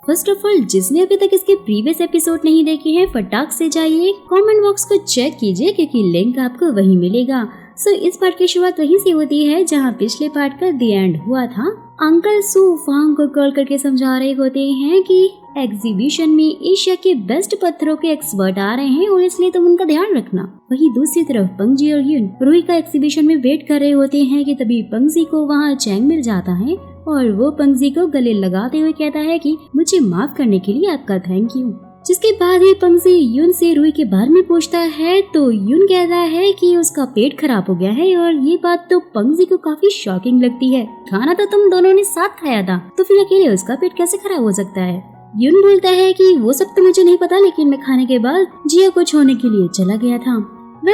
First of all, जिसने अभी तक इसके प्रीवियस एपिसोड नहीं देखे हैं, फटाक से जाइए, कमेंट बॉक्स को चेक कीजिए क्योंकि लिंक आपको वहीं मिलेगा। सो इस पार्ट की शुरुआत वहीं से होती है जहाँ पिछले पार्ट का द एंड हुआ था। अंकल सू फांग को कॉल करके समझा रहे होते हैं कि एग्जीबिशन में एशिया के बेस्ट पत्थरों के एक्सपर्ट आ रहे हैं और इसलिए तुम उनका ध्यान रखना। वहीं दूसरी तरफ पंगजी और यून रूई का एग्जीबिशन में वेट कर रहे होते हैं कि तभी पंगजी को वहाँ चैंग मिल जाता है और वो पंगजी को गले लगाते हुए कहता है कि मुझे माफ करने के लिए आपका थैंक यू। जिसके बाद ही पंगजी यून से रूई के बारे में पूछता है तो यून कहता है कि उसका पेट खराब हो गया है और ये बात तो पंगजी को काफी शॉकिंग लगती है। खाना तो तुम दोनों ने साथ खाया था, तो फिर अकेले उसका पेट कैसे खराब हो सकता है। यून बोलता है कि वो सब तो मुझे नहीं पता, लेकिन मैं खाने के बाद जिया को छोड़ने के लिए चला गया था।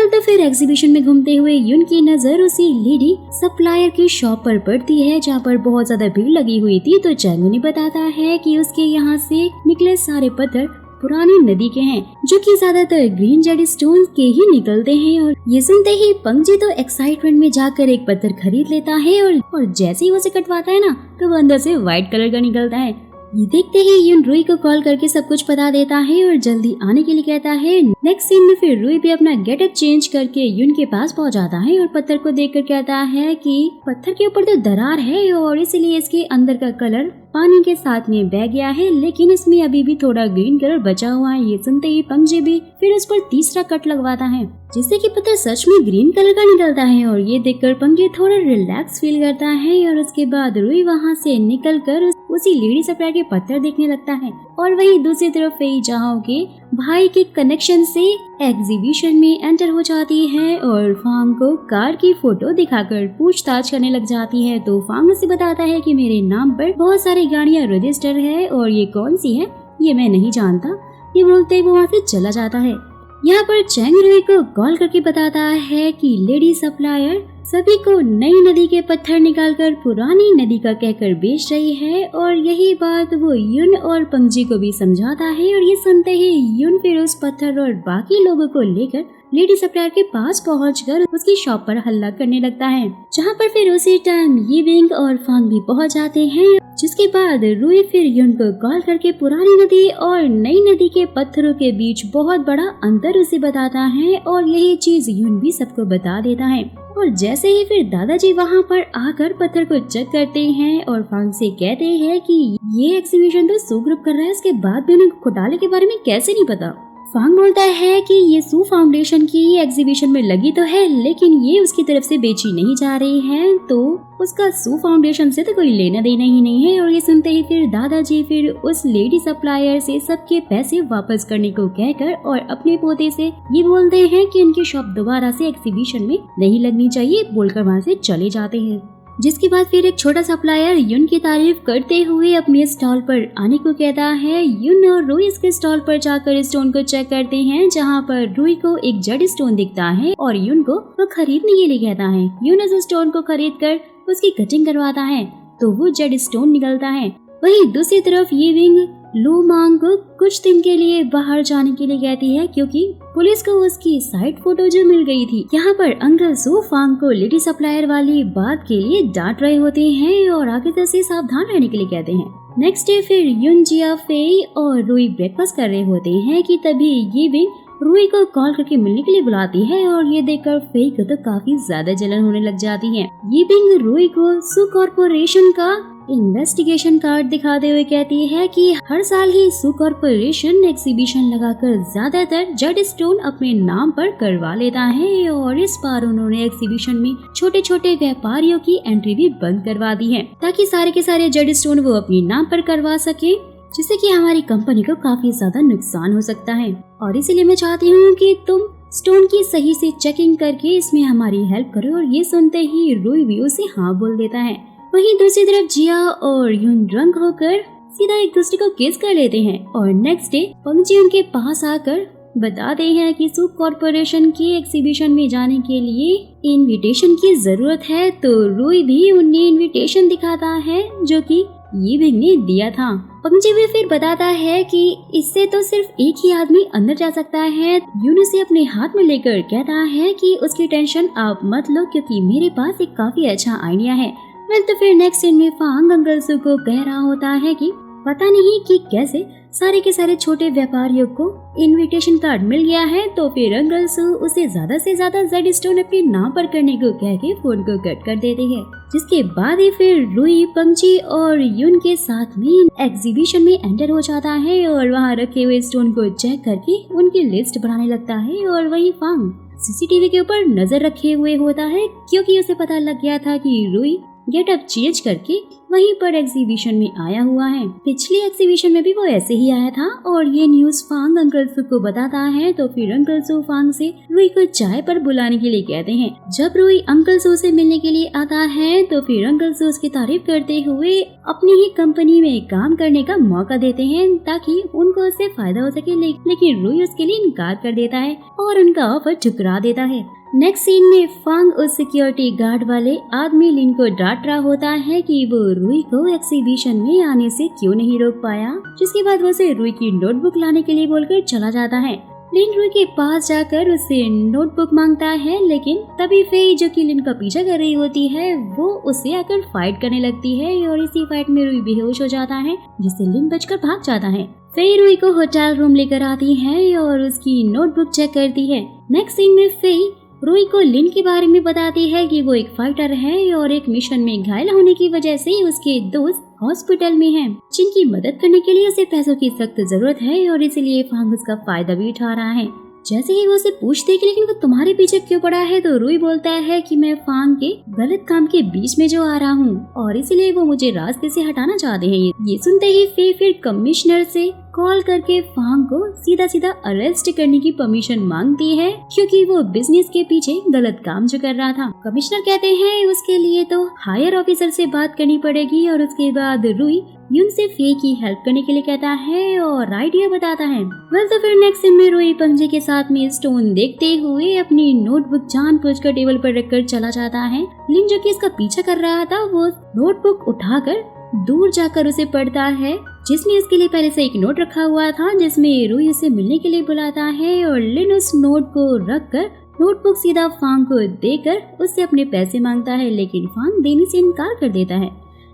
तो फिर एग्जीबिशन में घूमते हुए यून की नजर उसी लेडी सप्लायर की शॉप पर पड़ती है जहाँ पर बहुत ज्यादा भीड़ लगी हुई थी। तो चैंग उन्हें बताता है कि उसके यहाँ से निकले सारे पत्थर पुरानी नदी के हैं जो कि ज्यादातर ग्रीन जेड स्टोन के ही निकलते हैं। और ये सुनते ही पंगजी तो एक्साइटमेंट में जाकर एक पत्थर खरीद लेता है और जैसे ही वो उसे कटवाता है ना तो वो अंदर से व्हाइट कलर का निकलता है। ये देखते ही यून रूई को कॉल करके सब कुछ बता देता है और जल्दी आने के लिए कहता है। नेक्स्ट सीन में फिर रूई भी अपना गेटअप चेंज करके यून के पास पहुंच जाता है और पत्थर को देखकर कहता है कि पत्थर के ऊपर तो दरार है और इसलिए इसके अंदर का कलर पानी के साथ में बह गया है, लेकिन इसमें अभी भी थोड़ा ग्रीन कलर बचा हुआ है। ये सुनते ही पंगजी भी फिर उस पर तीसरा कट लगवाता है जिससे कि पत्थर सच में ग्रीन कलर का निकलता है। और ये देखकर पंगजी थोड़ा रिलैक्स फील करता है और उसके बाद रूई वहाँ से निकलकर उसी लेडी सप्लायर के पत्थर देखने लगता है। और वही दूसरी तरफ फेई जाओ के भाई के कनेक्शन से एग्जीबिशन में एंटर हो जाती है और फांग को कार की फोटो दिखाकर पूछताछ करने लग जाती है। तो फांग उसे बताता है कि मेरे नाम पर बहुत सारी गाड़ियां रजिस्टर है और ये कौन सी है ये मैं नहीं जानता। ये बोलते वो वहाँ से चला जाता है। यहाँ पर चैंग रूई को कॉल करके बताता है कि लेडी सप्लायर सभी को नई नदी के पत्थर निकालकर पुरानी नदी का कहकर बेच रही है और यही बात वो यून और पंगजी को भी समझाता है। और ये सुनते ही यून फिर उस पत्थर और बाकी लोगों को लेकर लेडी सप्लायर के पास पहुंचकर उसकी शॉप पर हल्ला करने लगता है, जहां पर फिर उसी टाइम यीविंग और फांग भी पहुंच जाते हैं। जिसके बाद रूई फिर यून को कॉल करके पुरानी नदी और नई नदी के पत्थरों के बीच बहुत बड़ा अंतर उसे बताता है और यही चीज यून भी सबको बता देता है। और जैसे ही फिर दादाजी वहाँ पर आकर पत्थर को चेक करते हैं और फांग से कहते हैं कि ये एग्जीबिशन तो सू ग्रुप कर रहा है, इसके बाद भी उन्हें घोटाले के बारे में कैसे नहीं पता। फांग बोलता है कि ये सू फाउंडेशन की एग्जीबिशन में लगी तो है, लेकिन ये उसकी तरफ से बेची नहीं जा रही है, तो उसका सू फाउंडेशन से तो कोई लेना देना ही नहीं है। और ये सुनते ही फिर दादाजी फिर उस लेडी सप्लायर से सबके पैसे वापस करने को कहकर और अपने पोते से ये बोलते हैं कि उनकी शॉप दोबारा से एग्जीबिशन में नहीं लगनी चाहिए बोलकर वहाँ से चले जाते हैं। जिसके बाद फिर एक छोटा सप्लायर यून की तारीफ करते हुए अपने स्टॉल पर आने को कहता है। यून और रूई इसके स्टॉल पर जाकर स्टोन को चेक करते हैं, जहां पर रूई को एक जेड स्टोन दिखता है और यून को वो खरीदने के लिए कहता है। यून उस स्टोन को खरीद कर उसकी कटिंग करवाता है तो वो जेड स्टोन निकलता है। वहीं दूसरी तरफ यीविंग लू मांग को कुछ दिन के लिए बाहर जाने के लिए कहती है क्योंकि पुलिस को उसकी साइड फोटो जो मिल गई थी। यहाँ पर अंकल सू फांग को लेडी सप्लायर वाली बात के लिए डांट रहे होते हैं और आगे से सावधान रहने के लिए कहते हैं। नेक्स्ट डे फिर यून, जिया, फेई और रूई ब्रेकफास्ट कर रहे होते हैं कि तभी यीविंग रूई को कॉल करके मिलने के लिए बुलाती है और ये देखकर फेई को तो काफी ज्यादा जलन होने लग जाती है। यीविंग रूई को सू कॉर्पोरेशन का इन्वेस्टिगेशन कार्ड दिखाते हुए कहती है कि हर साल ही सू कॉर्पोरेशन एग्जीबिशन लगाकर ज्यादातर जेड स्टोन अपने नाम पर करवा लेता है और इस बार उन्होंने एग्जीबिशन में छोटे छोटे व्यापारियों की एंट्री भी बंद करवा दी है ताकि सारे के सारे जेड स्टोन वो अपने नाम पर करवा सके, जिससे कि हमारी कंपनी को काफी ज्यादा नुकसान हो सकता है। और इसीलिए मैं चाहती हूँ कि तुम स्टोन की सही से चेकिंग करके इसमें हमारी हेल्प करो। और ये सुनते ही रूई भी उसे हाँ बोल देता है। वहीं दूसरी तरफ जिया और यून ड्रंक होकर सीधा एक दूसरे को किस कर लेते हैं और नेक्स्ट डे पंगजी उनके पास आकर बताते हैं कि सू कॉर्पोरेशन की एग्जीबिशन में जाने के लिए इनविटेशन की जरूरत है। तो रूई भी उन्हें इनविटेशन दिखाता है जो कि यीविंग ने दिया था। पंगजी भी फिर बताता है कि इससे तो सिर्फ एक ही आदमी अंदर जा सकता है। यून उसे अपने हाथ में लेकर कहता है कि उसकी टेंशन आप मत लो क्योंकि मेरे पास एक काफी अच्छा आइडिया है। तो फिर नेक्स्ट सीन में फांग अंकल सू को कह रहा होता है कि पता नहीं कि कैसे सारे के सारे छोटे व्यापारियों को इनविटेशन कार्ड मिल गया है, तो फिर अंकल सू उसे ज्यादा से ज्यादा जेड स्टोन अपने नाम पर करने को कह के फोन को कट कर देते हैं। जिसके बाद ही फिर रुई, पंची और युन के साथ में एग्जीबिशन में एंटर हो जाता है और वहाँ रखे हुए स्टोन को चेक करके उनकी लिस्ट बनाने लगता है। और वही फांग सीसीटीवी के ऊपर नजर रखे हुए होता है, क्योंकि उसे पता लग गया था कि रुई गेटअप चेंज करके वहीं पर एग्जीबिशन में आया हुआ है। पिछले एग्जीबिशन में भी वो ऐसे ही आया था और ये न्यूज फांग अंकल सू को बताता है। तो फिर अंकल सू फांग से रुई को चाय पर बुलाने के लिए कहते हैं। जब रुई अंकल सू से मिलने के लिए आता है तो फिर अंकल सू उसकी तारीफ करते हुए अपनी ही कंपनी में काम करने का मौका देते हैं ताकि उनको उससे फायदा हो सके, लेकिन रुई उसके लिए इनकार कर देता है और उनका ऑफर ठुकरा देता है। नेक्स्ट सीन में फांग उस सिक्योरिटी गार्ड वाले आदमी लिन को डांट रहा होता है कि वो रुई को एग्जीबिशन में आने से क्यों नहीं रोक पाया, जिसके बाद वो उसे रुई की नोटबुक लाने के लिए बोलकर चला जाता है। लिन रुई के पास जाकर उससे नोटबुक मांगता है, लेकिन तभी फेई जो कि लिन का पीछा कर रही होती है वो उससे आकर फाइट करने लगती है और इसी फाइट में रुई बेहोश हो जाता है, जिससे लिन बचकर भाग जाता है। फेई रुई को होटल रूम लेकर आती है और उसकी नोटबुक चेक करती है। नेक्स्ट सीन में फेई रुई को लिन के बारे में बताती है कि वो एक फाइटर है और एक मिशन में घायल होने की वजह से उसके दोस्त हॉस्पिटल में हैं, जिनकी मदद करने के लिए उसे पैसों की सख्त जरूरत है और इसीलिए फांग उसका फायदा भी उठा रहा है। जैसे ही वो उसे पूछती है कि लेकिन वो तुम्हारे पीछे क्यों पड़ा है, तो रुई बोलता है कि मैं फांग के गलत काम के बीच में जो आ रहा हूँ और इसीलिए वो मुझे रास्ते से हटाना चाहते हैं। ये सुनते ही फे फिर कमिश्नर से कॉल करके फांग को सीधा सीधा अरेस्ट करने की परमिशन मांगती है, क्योंकि वो बिजनेस के पीछे गलत काम जो कर रहा था। कमिश्नर कहते हैं उसके लिए तो हायर ऑफिसर से बात करनी पड़ेगी और उसके बाद रुई युन से फे की हेल्प करने के लिए कहता है और आइडिया बताता है। तो फिर नेक्स्ट सीन में रुई पंजे के साथ में स्टोन देखते हुए अपनी नोटबुक जानबूझकर टेबल पर रखकर चला जाता है। लिन जो कि इसका पीछा कर रहा था वो नोटबुक उठाकर दूर जाकर उसे पढ़ता है, जिसमें इसके लिए पहले से एक नोट रखा हुआ था जिसमें रुई उसे मिलने के लिए बुलाता है और लिन उस नोट को रखकर नोटबुक सीधा फांग को देकर उससे अपने पैसे मांगता है, लेकिन फांग देने से इनकार कर देता है।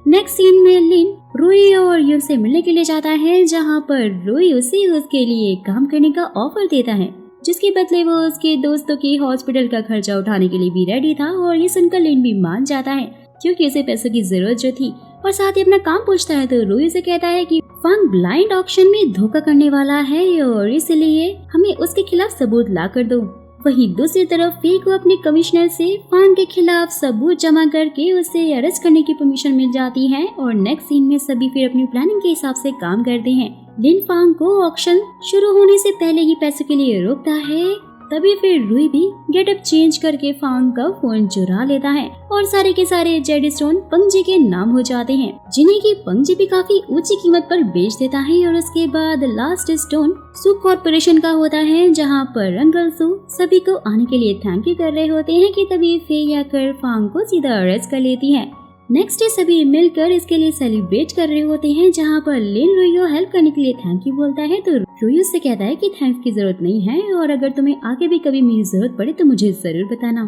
नेक्स्ट सीन में लिन रुई और युन से मिलने के लिए जाता है, जहाँ पर रुई उसे उसके लिए काम करने का ऑफर देता है, जिसके बदले वो उसके दोस्तों के हॉस्पिटल का खर्चा उठाने के लिए भी रेडी था। और ये सुनकर लिन भी मान जाता है क्योंकि उसे पैसों की जरूरत जो थी, और साथ ही अपना काम पूछता है। तो रुई से कहता है कि फांग ब्लाइंड ऑक्शन में धोखा करने वाला है और इसलिए हमें उसके खिलाफ सबूत ला कर दो। वहीं दूसरी तरफ फे को अपने कमिश्नर से फांग के खिलाफ सबूत जमा करके उसे अरेस्ट करने की परमिशन मिल जाती है और नेक्स्ट सीन में सभी फिर अपनी प्लानिंग के हिसाब से काम करते हैं। लिन फांग को ऑक्शन शुरू होने से पहले ही पैसों के लिए रोकता है, तभी फिर रुई भी गेटअप चेंज करके फांग का फोन चुरा लेता है और सारे के सारे जेड स्टोन पंगजी के नाम हो जाते हैं, जिन्हें की पंगजी भी काफी ऊंची कीमत पर बेच देता है। और उसके बाद लास्ट स्टोन सू कॉर्पोरेशन का होता है, जहां पर अंकल सू सभी को आने के लिए थैंक यू कर रहे होते हैं कि तभी फे आकर फांग को सीधा अरेस्ट कर लेती है। नेक्स्ट डे सभी मिलकर इसके लिए सेलिब्रेट कर रहे होते हैं, जहाँ पर लिन रुई को हेल्प करने के लिए थैंक यू बोलता है। तो रुई उससे कहता है कि थैंक्स की जरूरत नहीं है और अगर तुम्हें आगे भी कभी मेरी जरूरत पड़े तो मुझे जरूर बताना।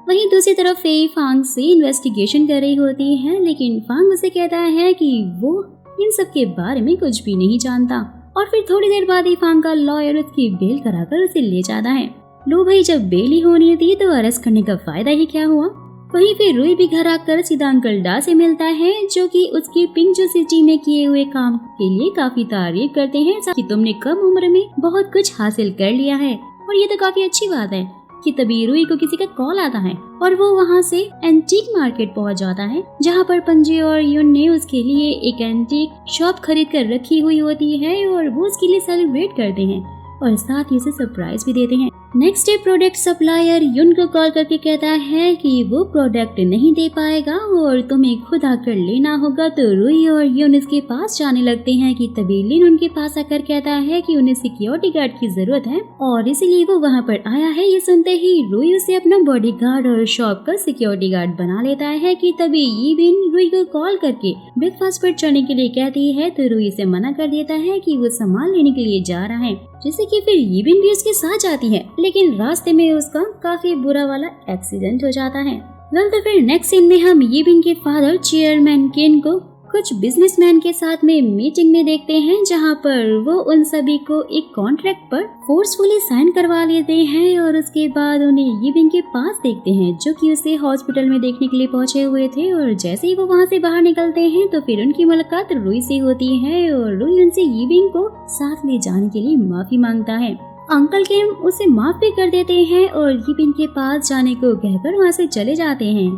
वहीं दूसरी तरफ फे फांग से इन्वेस्टिगेशन कर रही होती है, लेकिन फांग उसे कहता है कि वो इन सब के बारे में कुछ भी नहीं जानता। और फिर थोड़ी देर बाद ही फांग का लॉयर उसकी बेल कराकर उसे ले जाता है। लो भाई, जब बेल ही होनी थी तो अरेस्ट करने का फायदा ही क्या हुआ। वहीं फिर रुई भी घर आकर सीधा अंकल डा से मिलता है, जो कि उसकी पिंकजो सिटी में किए हुए काम के लिए काफी तारीफ करते हैं कि तुमने कम उम्र में बहुत कुछ हासिल कर लिया है। और ये तो काफी अच्छी बात है कि तभी रुई को किसी का कॉल आता है और वो वहाँ से एंटीक मार्केट पहुँच जाता है, जहाँ पर पंजे और युन ने उसके लिए एक एंटीक शॉप खरीद कर रखी हुई होती है और वो उसके लिए सेलिब्रेट करते हैं और साथ ही उसे सरप्राइज भी देते हैं। नेक्स्ट डे प्रोडक्ट सप्लायर युन को कॉल करके कहता है कि वो प्रोडक्ट नहीं दे पाएगा और तुम्हें खुद आकर लेना होगा। तो रुई और युन इसके पास जाने लगते हैं कि तभी लिन उनके पास आकर कहता है कि उन्हें सिक्योरिटी गार्ड की जरूरत है और इसीलिए वो वहाँ पर आया है। ये सुनते ही रुई उसे अपना बॉडीगार्ड और शॉप का सिक्योरिटी गार्ड बना लेता है कि तभी यीबिन रुई को कॉल करके ब्रेकफास्ट पर चढ़ने के लिए कहती है। तो रुई से मना कर देता है कि वो सामान लेने के लिए जा रहा है, जिससे कि फिर यीबिन भी उसके साथ जाती है, लेकिन रास्ते में उसका काफी बुरा वाला एक्सीडेंट हो जाता है। तो फिर नेक्स्ट सीन में हम यीबिन के फादर चेयरमैन केन को कुछ बिजनेसमैन के साथ में मीटिंग में देखते हैं, जहाँ पर वो उन सभी को एक कॉन्ट्रैक्ट पर फोर्सफुली साइन करवा लेते हैं और उसके बाद उन्हें यीबिंग के पास देखते हैं, जो कि उसे हॉस्पिटल में देखने के लिए पहुंचे हुए थे। और जैसे ही वो वहाँ से बाहर निकलते हैं तो फिर उनकी मुलाकात रुई से होती है और रुई उनसे यीबिंग को साथ ले जाने के लिए माफी मांगता है। अंकल किम उसे माफ भी कर देते हैं और यीबिंग के पास जाने को कहकर वहाँ से चले जाते हैं।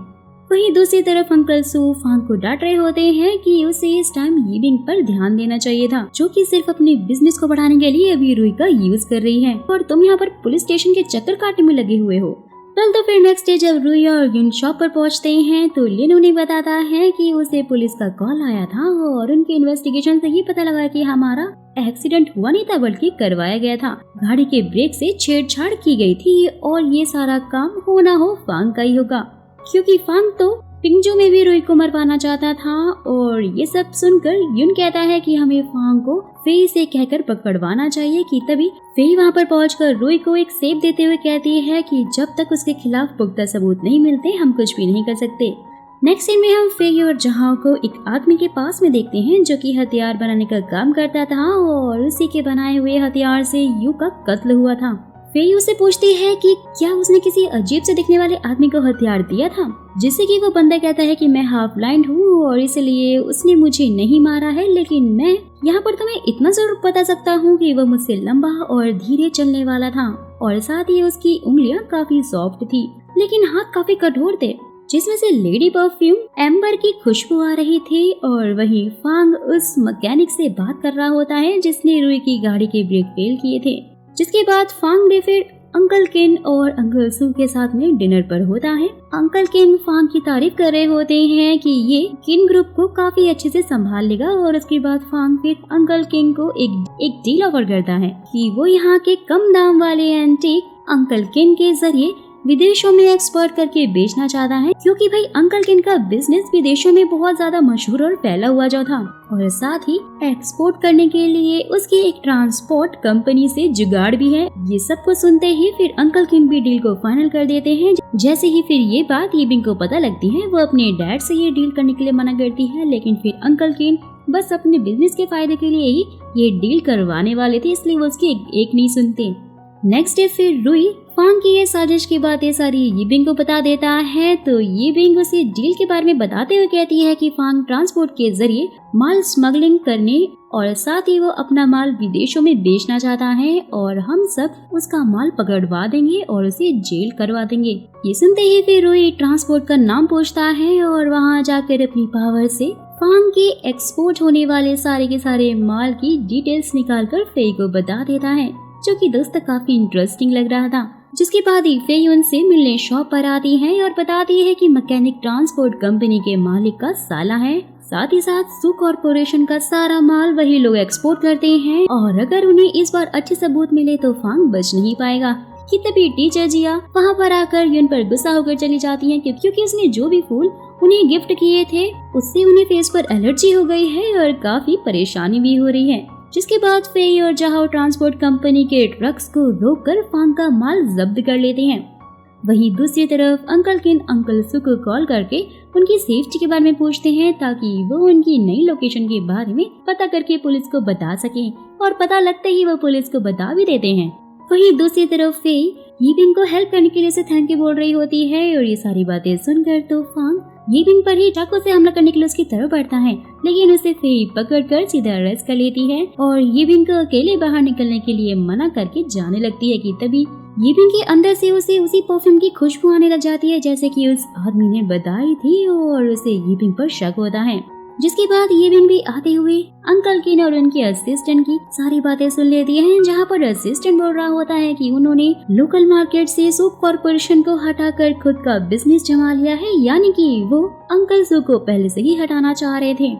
वहीं दूसरी तरफ अंकल सू फांग को डांट रहे होते हैं कि उसे इस टाइम यीबिंग पर ध्यान देना चाहिए था, जो कि सिर्फ अपने बिजनेस को बढ़ाने के लिए अभी रुई का यूज कर रही है और तुम यहाँ पर पुलिस स्टेशन के चक्कर काटने में लगे हुए हो। कल तो फिर नेक्स्ट डे जब रुई और युन शॉप पर पहुँचते हैं तो लिन उन्हें बताता है कि उसे पुलिस का कॉल आया था और उनके इन्वेस्टिगेशन से ये पता लगा कि हमारा एक्सीडेंट हुआ नहीं था बल्कि करवाया गया था। गाड़ी के ब्रेक से छेड़छाड़ की गई थी और ये सारा काम हो ना हो फांग का ही होगा, क्योंकि फांग तो टिंगजू में भी रुई को मरवाना चाहता था। और ये सब सुनकर युन कहता है कि हमें फांग को फेई से कहकर पकड़वाना चाहिए कि तभी फेई वहाँ पर पहुंचकर रुई को एक सेब देते हुए कहती है कि जब तक उसके खिलाफ पुख्ता सबूत नहीं मिलते हम कुछ भी नहीं कर सकते। नेक्स्ट सीन में हम फेई और जहां को एक आदमी के पास में देखते हैं, जो कि हथियार बनाने का काम करता था और उसी के बनाए हुए हथियार से यू का कत्ल हुआ था। फेई उसे पूछती है कि क्या उसने किसी अजीब से दिखने वाले आदमी को हथियार दिया था, जिससे कि वो बंदा कहता है कि मैं हाफ ब्लाइंड हूँ और इसलिए उसने मुझे नहीं मारा है, लेकिन मैं यहाँ पर तुम्हें इतना जरूर बता सकता हूँ कि वो मुझसे लंबा और धीरे चलने वाला था और साथ ही उसकी उंगलियाँ काफी सॉफ्ट थी लेकिन हाथ काफी कठोर थे, जिसमें से लेडी परफ्यूम एम्बर की खुशबू आ रही थी। और वहीं फांग उस मैकेनिक से बात कर रहा होता है जिसने रुई की गाड़ी के ब्रेक फेल किए थे। जिसके बाद फांग ने फिर अंकल किन और अंकल सू के साथ में डिनर पर होता है। अंकल किन फांग की तारीफ कर रहे होते हैं कि ये किन ग्रुप को काफी अच्छे से संभाल लेगा और उसके बाद फांग फिर अंकल किन को एक डील ऑफर करता है कि वो यहाँ के कम दाम वाले एंटीक अंकल किन के जरिए विदेशों में एक्सपोर्ट करके बेचना चाहता है, क्योंकि भाई अंकल किन का बिजनेस विदेशों में बहुत ज्यादा मशहूर और फैला हुआ जो था और साथ ही एक्सपोर्ट करने के लिए उसकी एक ट्रांसपोर्ट कंपनी से जुगाड़ भी है। ये सब कुछ सुनते ही फिर अंकल किन भी डील को फाइनल कर देते हैं। जैसे ही फिर ये बात यीबिंग को पता लगती है, वो अपने डैड से ये डील करने के लिए मना करती है, लेकिन फिर अंकल किन बस अपने बिजनेस के फायदे के लिए ही ये डील करवाने वाले थे, इसलिए वो उसकी एक नहीं सुनते। नेक्स्ट डे फिर रुई फांग की ये साजिश की बातें सारी यीबिंग को बता देता है, तो यीबिंग उसे डील के बारे में बताते हुए कहती है कि फांग ट्रांसपोर्ट के जरिए माल स्मगलिंग करने और साथ ही वो अपना माल विदेशों में बेचना चाहता है और हम सब उसका माल पकड़वा देंगे और उसे जेल करवा देंगे। ये सुनते ही फिर रुई ट्रांसपोर्ट का नाम पूछता है और वहाँ जाकर अपनी पावर से फांग के एक्सपोर्ट होने वाले सारे के सारे माल की डिटेल्स निकाल कर फेई को बता देता है, जो कि दोस्त काफी इंटरेस्टिंग लग रहा था। जिसके बाद ही फेई उनसे मिलने शॉप पर आती है और बताती है कि मैकेनिक ट्रांसपोर्ट कंपनी के मालिक का साला है, साथ ही साथ सू कॉर्पोरेशन का सारा माल वही लोग एक्सपोर्ट करते हैं और अगर उन्हें इस बार अच्छे सबूत मिले तो फांग बच नहीं पाएगा। कि तभी टीचर जिया वहाँ पर आकर युन पर गुस्सा होकर चली जाती है, क्योंकि उसने जो भी फूल उन्हें गिफ्ट किए थे उससे उन्हें फेस पर एलर्जी हो गई है और काफी परेशानी भी हो रही है। जिसके बाद फेई और जहाओ ट्रांसपोर्ट कंपनी के ट्रक्स को रोककर फांग का माल जब्त कर लेते हैं। वहीं दूसरी तरफ अंकल किन अंकल सू को कॉल करके उनकी सेफ्टी के बारे में पूछते हैं, ताकि वो उनकी नई लोकेशन के बारे में पता करके पुलिस को बता सके और पता लगते ही वो पुलिस को बता भी देते हैं। वहीं दूसरी तरफ फेई यीबिंग को हेल्प करने के लिए उसे थैंक यू बोल रही होती है और ये सारी बातें सुनकर तो फांग यीबिंग पर ही चाकू से हमला करने के लिए उसकी तरफ बढ़ता है, लेकिन उसे फेई पकड़कर सीधा अरेस्ट कर लेती है और यीबिंग को अकेले बाहर निकलने के लिए मना करके जाने लगती है। कि तभी यीबिंग के अंदर से उसे उसी परफ्यूम की खुशबू आने लग जाती है जैसे कि उस आदमी ने बताई थी और उसे यीबिंग पर शक होता है। जिसके बाद यीबिंग भी आते हुए अंकल किन और उनके असिस्टेंट की सारी बातें सुन लेती है, जहाँ पर असिस्टेंट बोल रहा होता है कि उन्होंने लोकल मार्केट से सू कॉर्पोरेशन को हटाकर खुद का बिजनेस जमा लिया है, यानी कि वो अंकल सू को पहले से ही हटाना चाह रहे थे।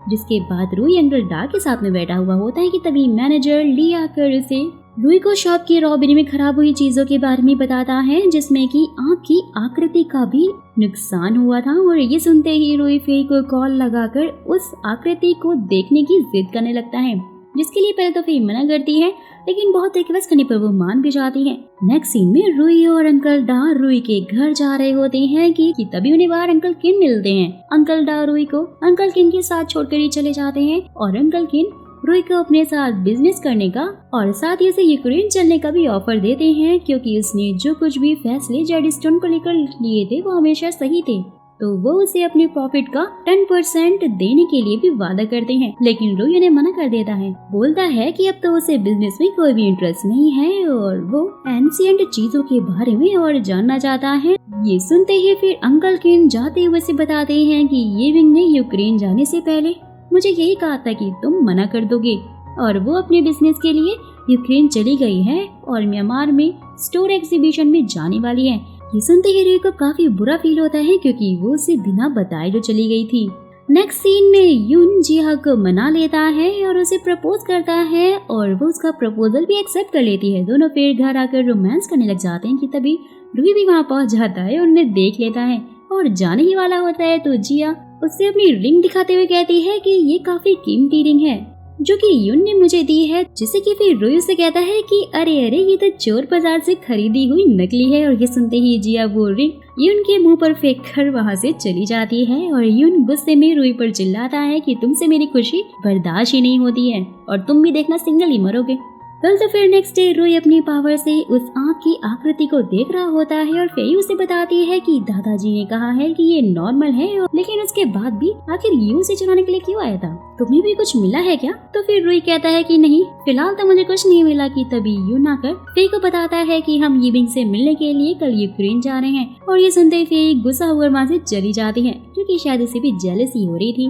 जिसके बाद रुई अंकल डा के साथ में बैठा हुआ होता है कि तभी मैनेजर ली आकर उसे रुई को शॉप की रॉबरी में खराब हुई चीजों के बारे में बताता है, जिसमें कि आँख की आकृति का भी नुकसान हुआ था। और ये सुनते ही रुई फेई को कॉल लगाकर उस आकृति को देखने की जिद करने लगता है। जिसके लिए पहले तो फे मना करती है, लेकिन बहुत रिक्वेस्ट करने पर वो मान भी जाती है। नेक्स्ट सीन में रुई और अंकल डा रुई के घर जा रहे होते हैं कि तभी उन्हें बाहर अंकल किन मिलते हैं। अंकल डा रुई को अंकल किन के साथ छोड़कर ही चले जाते हैं और अंकल किन रुई को अपने साथ बिजनेस करने का और साथ ही उसे यूक्रेन चलने का भी ऑफर देते हैं, क्योंकि उसने जो कुछ भी फैसले जेडस्टोन को लेकर लिए थे वो हमेशा सही थे। तो वो उसे अपने प्रॉफिट का 10% देने के लिए भी वादा करते हैं, लेकिन रुई उन्हें मना कर देता है। बोलता है कि अब तो उसे बिजनेस में कोई भी इंटरेस्ट नहीं है और वो एंशिएंट चीजों के बारे में और जानना चाहता है। ये सुनते ही फिर अंकल किन जाते हुए से बताते हैं कि येविंग ने यूक्रेन जाने से पहले मुझे यही कहा था कि तुम मना कर दोगे, और वो अपने बिजनेस के लिए यूक्रेन चली गई है और म्यांमार में स्टोर एग्जीबिशन में जाने वाली है। ये सुनते ही रुई को काफी बुरा फील होता है, क्योंकि वो उसे बिना बताए जो चली गई थी। नेक्स्ट सीन में यून जिहा को मना लेता है और उसे प्रपोज करता है और वो उसका प्रपोजल भी एक्सेप्ट कर लेती है। दोनों फिर घर आकर रोमांस करने लग जाते हैं कि तभी रुई भी वहाँ पहुँच जाता है और उन्हें देख लेता है और जाने ही वाला होता है। तो जिया उससे अपनी रिंग दिखाते हुए कहती है कि ये काफी कीमती रिंग है जो कि यून ने मुझे दी है, जिसे कि फिर रुई से कहता है कि अरे ये तो चोर बाजार से खरीदी हुई नकली है। और ये सुनते ही जिया वो रिंग यून के मुंह पर फेंक कर वहाँ से चली जाती है और यून गुस्से में रुई पर चिल्लाता है कि तुमसे मेरी खुशी बर्दाश्त ही नहीं होती है और तुम भी देखना सिंगल ही मरोगे। कल तो फिर नेक्स्ट डे रुई अपनी पावर से उस आँख की आकृति को देख रहा होता है और फेई उसे बताती है कि दादाजी ने कहा है कि ये नॉर्मल है, लेकिन उसके बाद भी आखिर ये उसे चुराने के लिए क्यों आया था? तुम्हें भी कुछ मिला है क्या? तो फिर रुई कहता है कि नहीं, फिलहाल तो मुझे कुछ नहीं मिला। कि तभी यून आकर फेई को बताता है कि हम येविंग से मिलने के लिए कल यूक्रेन जा रहे हैं। और ये सुनते ही फेई गुस्सा हुआ वहाँ से चली जाती है, क्योंकि शायद उसे भी जेलसी हो रही थी।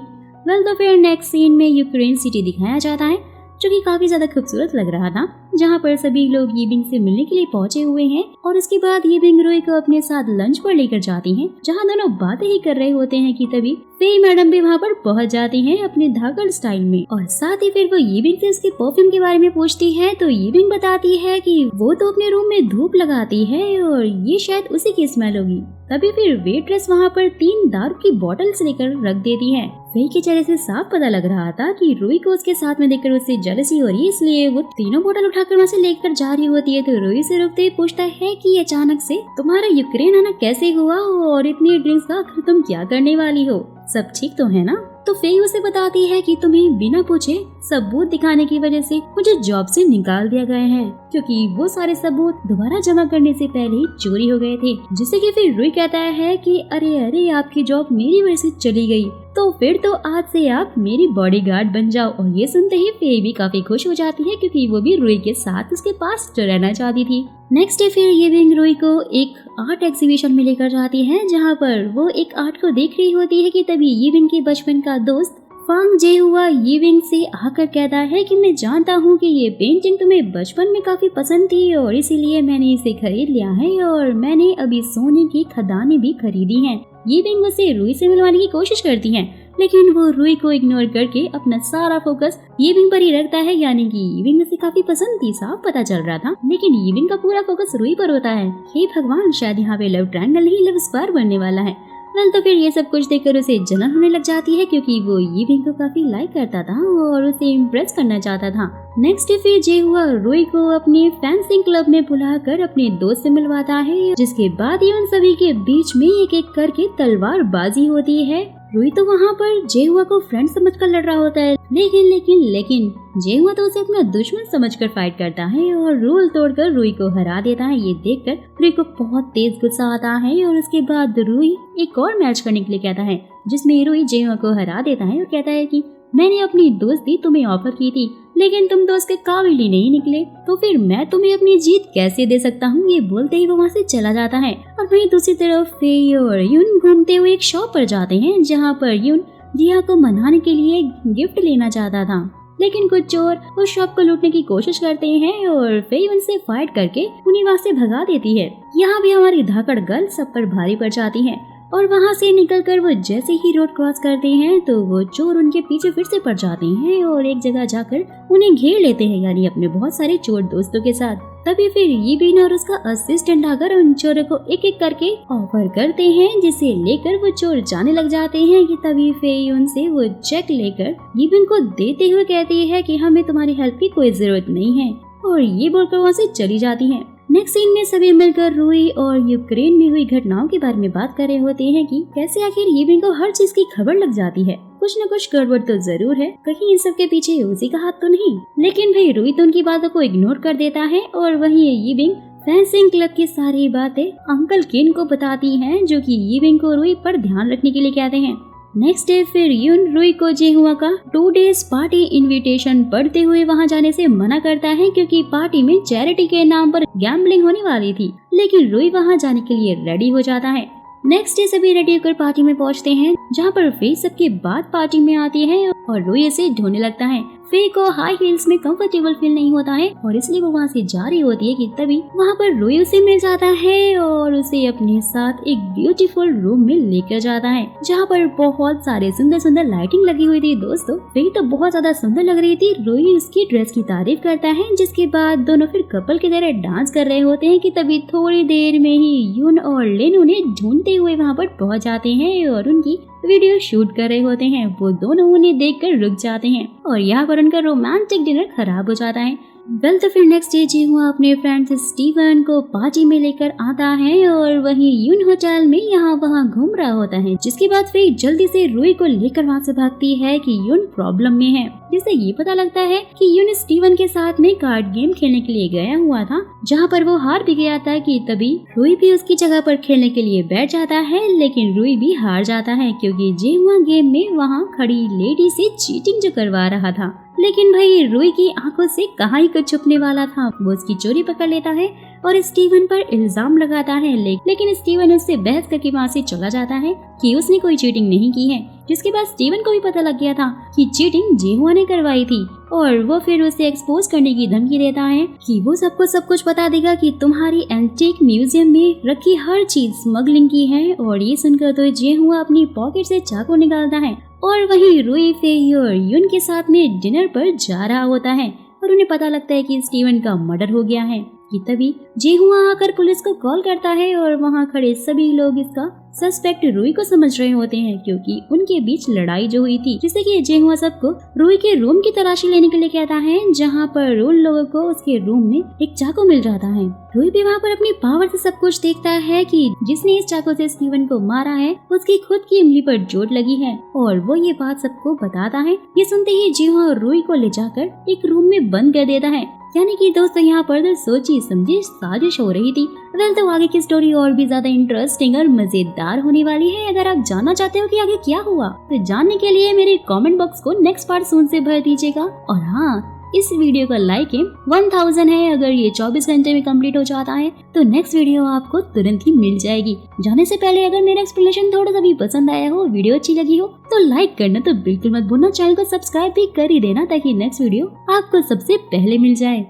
वेल तो फिर नेक्स्ट सीन में यूक्रेन सिटी दिखाया जाता है, जो कि काफी ज्यादा खूबसूरत लग रहा था, जहाँ पर सभी लोग येविंग से मिलने के लिए पहुंचे हुए हैं। और उसके बाद येविंग रुई को अपने साथ लंच पर लेकर जाती हैं, जहाँ दोनों बातें ही कर रहे होते हैं कि तभी फेई मैडम भी वहाँ पर पहुंच जाती हैं अपने धाकड़ स्टाइल में। और साथ ही फिर वो येविंग से उसके परफ्यूम के बारे में पूछती है, तो येविंग बताती है कि वो तो अपने रूम में धूप लगाती है और ये शायद उसी की स्मेल होगी। तभी फिर वेट्रेस वहाँ पर 3 दारू की बोतल्स लेकर रख देती है। फेई के चेहरे से साफ पता लग रहा था कि रुई को उसके साथ में देखकर उससे जेलसी हो रही है, इसलिए वो तीनों बोतल उठाकर वहाँ से लेकर जा रही होती है। तो रुई से रुकते ही पूछता है कि अचानक से तुम्हारा यूक्रेन आना कैसे हुआ और इतनी ड्रिंक्स का आखिर तुम क्या करने वाली हो, सब ठीक तो है ना? तो फेई उसे बताती है कि तुम्हें बिना पूछे सबूत दिखाने की वजह से मुझे जॉब से निकाल दिया गया है, क्योंकि वो सारे सबूत दोबारा जमा करने से पहले ही चोरी हो गए थे। जिससे कि फिर रुई कहता है कि अरे आपकी जॉब मेरी वजह से चली गई, तो फिर तो आज से आप मेरी बॉडीगार्ड बन जाओ। और ये सुनते ही फेई भी काफी खुश हो जाती है, क्योंकि वो भी रुई के साथ उसके पास रहना चाहती थी। नेक्स्ट डे फिर येविंग रुई को एक आर्ट एग्जीबिशन में लेकर जाती है, जहाँ पर वो एक आर्ट को देख रही होती है कि तभी येविंग के बचपन का दोस्त फांग जे हुआ येविंग से आकर कहता है कि मैं जानता हूँ कि ये पेंटिंग तुम्हें बचपन में काफी पसंद थी और इसीलिए मैंने इसे खरीद लिया है और मैंने अभी सोने की खदानें भी खरीदी हैं। येविंग उसे रुई से मिलवाने की कोशिश करती है, लेकिन वो रुई को इग्नोर करके अपना सारा फोकस येविंग पर ही रखता है, यानी कि येविंग उसे काफी पसंद थी, साफ पता चल रहा था, लेकिन येविंग का पूरा फोकस रुई पर होता है। हे भगवान, शायद यहाँ पे लव ट्रायंगल नहीं लव स्क्वायर बनने वाला है। वेल तो फिर ये सब कुछ देखकर उसे जलन होने लग जाती है, क्योंकि वो येविंग को काफी लाइक करता था और उसे इम्प्रेस करना चाहता था। नेक्स्ट डे फिर जे हुआ रुई को अपने फेंसिंग क्लब में बुलाकर अपने दोस्त से मिलवाता है, जिसके बाद ही उन सभी के बीच में एक एक करके तलवारबाजी होती है। रुई तो वहाँ पर जे हुआ को फ्रेंड समझकर लड़ रहा होता है, लेकिन जे हुआ तो उसे अपना दुश्मन समझकर फाइट करता है और रूल तोड़कर रुई को हरा देता है। ये देखकर रुई को बहुत तेज गुस्सा आता है और उसके बाद रुई एक और मैच करने के लिए कहता है, जिसमें रुई जे हुआ को हरा देता है और कहता है कि मैंने अपनी दोस्ती तुम्हें ऑफर की थी, लेकिन तुम तो उसके काबिल ही नहीं निकले, तो फिर मैं तुम्हें अपनी जीत कैसे दे सकता हूँ। ये बोलते ही वो वहाँ से चला जाता है। और वहीं दूसरी तरफ फेई और यून घूमते हुए एक शॉप पर जाते हैं, जहाँ पर यून जिया को मनाने के लिए गिफ्ट लेना चाहता था, लेकिन कुछ चोर उस शॉप को लूटने की कोशिश करते हैं और फेई उनसे फाइट करके उन्हें वहाँ से भगा देती है। यहाँ भी हमारी धाकड़ गर्ल सब पर भारी पड़ जाती है और वहाँ से निकलकर वो जैसे ही रोड क्रॉस करते हैं तो वो चोर उनके पीछे फिर से पड़ जाते हैं और एक जगह जाकर उन्हें घेर लेते हैं, यानी अपने बहुत सारे चोर दोस्तों के साथ। तभी फिर यीबिन और उसका असिस्टेंट आकर उन चोरों को एक एक करके ऑफर करते हैं, जिसे लेकर वो चोर जाने लग जाते हैं कि तभी फेई उनसे वो चेक लेकर यीबिन को देते हुए कहती है कि हमें तुम्हारी हेल्प की कोई जरूरत नहीं है, और ये बोलकर वहाँ से चली जाती है। नेक्स्ट सीन में सभी मिलकर रूई और यूक्रेन में हुई घटनाओं के बारे में बात कर रहे होते हैं कि कैसे आखिर यीबिन को हर चीज की खबर लग जाती है। कुछ न कुछ गड़बड़ तो जरूर है, कहीं इन सब के पीछे उसी का हाथ तो नहीं। लेकिन भाई रूई तो उनकी बातों को इग्नोर कर देता है और वहीं यीबिन फेंसिंग क्लब की सारी बातें अंकल किन को बताती हैं, जो कि यीबिन को रूई पर ध्यान रखने के लिए कहते हैं। नेक्स्ट डे फिर यून रूई को जेहुआ का 2 डेज पार्टी इनविटेशन पढ़ते हुए वहां जाने से मना करता है, क्योंकि पार्टी में चैरिटी के नाम पर गैम्बलिंग होने वाली थी। लेकिन रूई वहां जाने के लिए रेडी हो जाता है। नेक्स्ट डे सभी रेडी होकर पार्टी में पहुंचते हैं, जहां पर फेई सबके बाद पार्टी में आती है और रूई उसे ढूंढने लगता है। फेई को हाई हील्स में कंफर्टेबल फील नहीं होता है और इसलिए वो वहाँ से जा रही होती है कि तभी वहाँ पर रूई उसे मिल जाता है और उसे अपने साथ एक ब्यूटीफुल रूम में लेकर जाता है, जहाँ पर बहुत सारे सुंदर सुंदर लाइटिंग लगी हुई थी। दोस्तों फेई तो बहुत ज्यादा सुंदर लग रही थी। रूई उसकी ड्रेस की तारीफ करता है, जिसके बाद दोनों फिर कपल की तरह डांस कर रहे होते हैं कि तभी थोड़ी देर में ही यून और लिन उन्हें ढूंढते हुए वहाँ पर पहुँच जाते हैं और उनकी वीडियो शूट कर रहे होते हैं। वो दोनों उन्हें देखकर रुक जाते हैं और यहाँ पर उनका रोमांटिक डिनर खराब हो जाता है। वेल तो फिर नेक्स्ट डे जेहुआ अपने फ्रेंड स्टीवन को पार्टी में लेकर आता है और वहीं यून होटल में यहाँ वहाँ घूम रहा होता है, जिसके बाद फिर जल्दी से रूई को लेकर वहाँ से भागती है कि यून प्रॉब्लम में है, जिससे ये पता लगता है कि यून स्टीवन के साथ में कार्ड गेम खेलने के लिए गया हुआ था, जहाँ पर वो हार भी गया था। कि तभी रूई भी उसकी जगह पर खेलने के लिए बैठ जाता है, लेकिन रूई भी हार जाता है क्योंकि जेहुआ गेम में वहाँ खड़ी लेडी से चीटिंग जो करवा रहा था। लेकिन भाई रूई की आंखों से कहाँ ही कुछ छुपने वाला था। वो उसकी चोरी पकड़ लेता है और स्टीवन पर इल्जाम लगाता है, लेकिन स्टीवन उससे बहस करके वहाँ से चला जाता है कि उसने कोई चीटिंग नहीं की है। जिसके बाद स्टीवन को भी पता लग गया था कि चीटिंग जेहुआ ने करवाई थी और वो फिर उसे एक्सपोज करने की धमकी देता है कि वो सबको सब कुछ बता देगा कि तुम्हारी एंटीक म्यूजियम में रखी हर चीज स्मगलिंग की है। और ये सुनकर तो जेहुआ अपनी पॉकेट से चाकू निकालता है और वहीं रूई फेई और यून के साथ में डिनर पर जा रहा होता है और उन्हें पता लगता है कि स्टीवन का मर्डर हो गया है। कि तभी जेहुआ आकर पुलिस को कॉल करता है और वहाँ खड़े सभी लोग इसका सस्पेक्ट रूई को समझ रहे होते हैं, क्योंकि उनके बीच लड़ाई जो हुई थी, जिससे कि जेहुआ सबको रूई के रूम की तलाशी लेने के लिए कहता है, जहाँ पर उन लोगों को उसके रूम में एक चाकू मिल जाता है। रूई भी वहाँ पर अपनी पावर से सब कुछ देखता है कि जिसने इस चाकू से स्टीवन को मारा है उसकी खुद की उंगली पर चोट लगी है और वो ये बात सबको बताता है। ये सुनते ही जेहुआ रूई को ले जाकर एक रूम में बंद कर देता है। यानी कि दोस्तों यहाँ पर तो सोची समझी साजिश हो रही थी। वेल तो आगे की स्टोरी और भी ज्यादा इंटरेस्टिंग और मजेदार होने वाली है। अगर आप जानना चाहते हो कि आगे क्या हुआ तो जानने के लिए मेरे कमेंट बॉक्स को नेक्स्ट पार्ट सून से भर दीजिएगा। और हाँ, इस वीडियो का लाइक 1000 है। अगर ये 24 घंटे में कंप्लीट हो जाता है तो नेक्स्ट वीडियो आपको तुरंत ही मिल जाएगी। जाने से पहले अगर मेरा एक्सप्लेनेशन थोड़ा सा भी पसंद आया हो, वीडियो अच्छी लगी हो तो लाइक करना तो बिल्कुल मत भूलना। चैनल को सब्सक्राइब भी कर ही देना ताकि नेक्स्ट वीडियो आपको सबसे पहले मिल जाए।